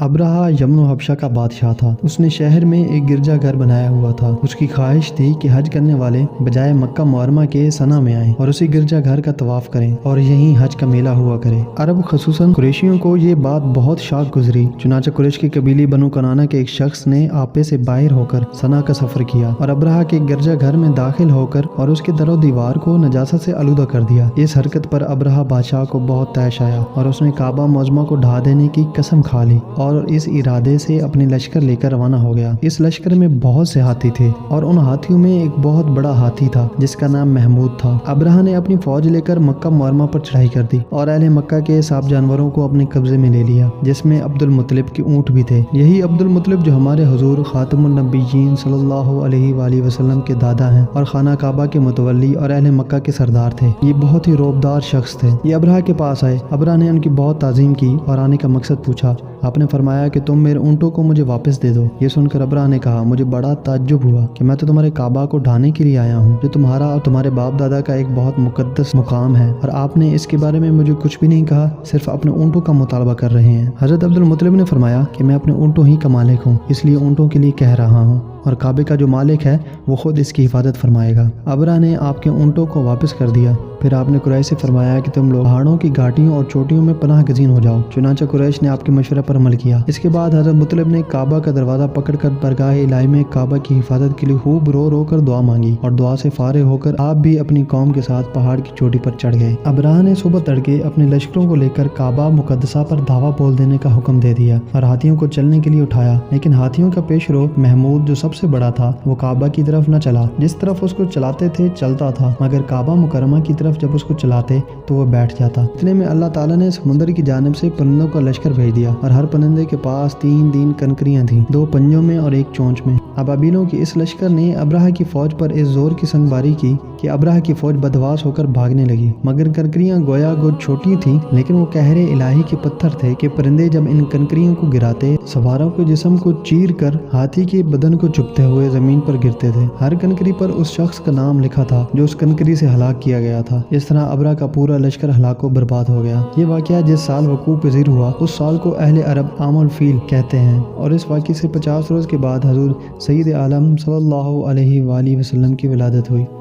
ابرہہ یمن و حبشہ کا بادشاہ تھا۔ اس نے شہر میں ایک گرجا گھر بنایا ہوا تھا۔ اس کی خواہش تھی کہ حج کرنے والے بجائے مکہ معظمہ کے صنع میں آئیں اور اسی گرجا گھر کا طواف کریں اور یہیں حج کا میلہ ہوا کرے۔ عرب خصوصاً قریشیوں کو یہ بات بہت شاق گزری، چنانچہ قریش کے قبیلے بنو کنانہ کے ایک شخص نے آپے سے باہر ہو کر صنع کا سفر کیا اور ابرہہ کے گرجا گھر میں داخل ہو کر اور اس کے در و دیوار کو نجاست سے آلودہ کر دیا۔ اس حرکت پر ابرہہ بادشاہ کو بہت طیش آیا اور اس نے کعبہ معظمہ کو ڈھا دینے کی قسم کھا لی اور اس ارادے سے اپنے لشکر لے کر روانہ ہو گیا۔ اس لشکر میں بہت سے ہاتھی تھے اور ان ہاتھیوں میں ایک بہت بڑا ہاتھی تھا جس کا نام محمود تھا۔ ابرہہ نے اپنی فوج لے کر مکہ معظمہ پر چڑھائی کر دی اور اہل مکہ کے سب جانوروں کو اپنے قبضے میں لے لیا، جس میں عبد المطلب کے اونٹ بھی تھے۔ یہی عبد المطلب جو ہمارے حضور خاتم النبیین صلی اللہ علیہ وآلہ وسلم کے دادا ہیں اور خانہ کعبہ کے متولی اور اہل مکہ کے سردار تھے۔ یہ بہت ہی رعبدار شخص تھے۔ یہ ابرہہ کے پاس آئے۔ ابرہہ نے ان کی بہت تعظیم کی اور آنے کا مقصد پوچھا۔ آپ نے فرمایا کہ تم میرے اونٹوں کو مجھے واپس دے دو۔ یہ سن کر ابرہہ نے کہا، مجھے بڑا تعجب ہوا کہ میں تو تمہارے کعبہ کو ڈھانے کے لیے آیا ہوں، جو تمہارا اور تمہارے باپ دادا کا ایک بہت مقدس مقام ہے، اور آپ نے اس کے بارے میں مجھے کچھ بھی نہیں کہا، صرف اپنے اونٹوں کا مطالبہ کر رہے ہیں۔ حضرت عبد المطلب نے فرمایا کہ میں اپنے اونٹوں ہی کا مالک ہوں، اس لیے اونٹوں کے لیے کہہ رہا ہوں، اور کعبے کا جو مالک ہے وہ خود اس کی حفاظت فرمائے گا۔ ابرہہ نے آپ کے اونٹوں کو واپس کر دیا۔ پھر آپ نے قریش سے فرمایا کہ تم لوگ پہاڑوں کی گھاٹیوں اور چوٹیوں میں پناہ گزین ہو جاؤ۔ چنانچہ قریش نے آپ کے مشورے پر عمل کیا۔ اس کے بعد حضرت مطلب نے کعبہ کا دروازہ پکڑ کر درگاہ الہی میں کعبہ کی حفاظت کے لیے خوب رو رو کر دعا مانگی، اور دعا سے فارغ ہو کر آپ بھی اپنی قوم کے ساتھ پہاڑ کی چوٹی پر چڑھ گئے۔ ابرہہ نے صبح تڑکے اپنے لشکروں کو لے کر کعبہ مقدسہ پر دھاوا بول دینے کا حکم دے دیا اور ہاتھیوں کو چلنے کے لیے اٹھایا، لیکن ہاتھیوں کا پیش رو محمود جو سب سے بڑا تھا وہ کعبہ کی طرف نہ چلا۔ جس طرف اس کو چلاتے تھے چلتا تھا، مگر کعبہ مکرمہ کی طرف جب اس کو چلاتے تو وہ بیٹھ جاتا۔ اتنے میں اللہ تعالیٰ نے سمندر کی جانب سے پرندوں کا لشکر بھیج دیا، اور ہر پرندے کے پاس 3 کنکریاں تھیں، 2 پنجوں میں اور 1 چونچ میں۔ ابابیلوں کی اس لشکر نے ابرہہ کی فوج پر اس زور کی سنگباری کی کہ ابرہہ کی فوج بدحواس ہو کر بھاگنے لگی، مگر کنکریاں گویا چھوٹی تھیں، لیکن وہ قہر الہی کے پتھر تھے کہ پرندے جب ان کنکریوں کو گراتے، سواروں کے جسم کو چیر کر ہاتھی کے بدن کو چبھتے ہوئے زمین پر گرتے تھے۔ ہر کنکری پر اس شخص کا نام لکھا تھا جو اس کنکری سے ہلاک کیا گیا تھا۔ اس طرح ابرہہ کا پورا لشکر ہلاک و برباد ہو گیا۔ یہ واقعہ جس سال وقوع پذیر ہوا اس سال کو اہل عرب عام الفیل کہتے ہیں، اور اس واقعے سے 50 روز کے بعد حضور سید عالم صلی اللہ علیہ وآلہ وسلم کی ولادت ہوئی۔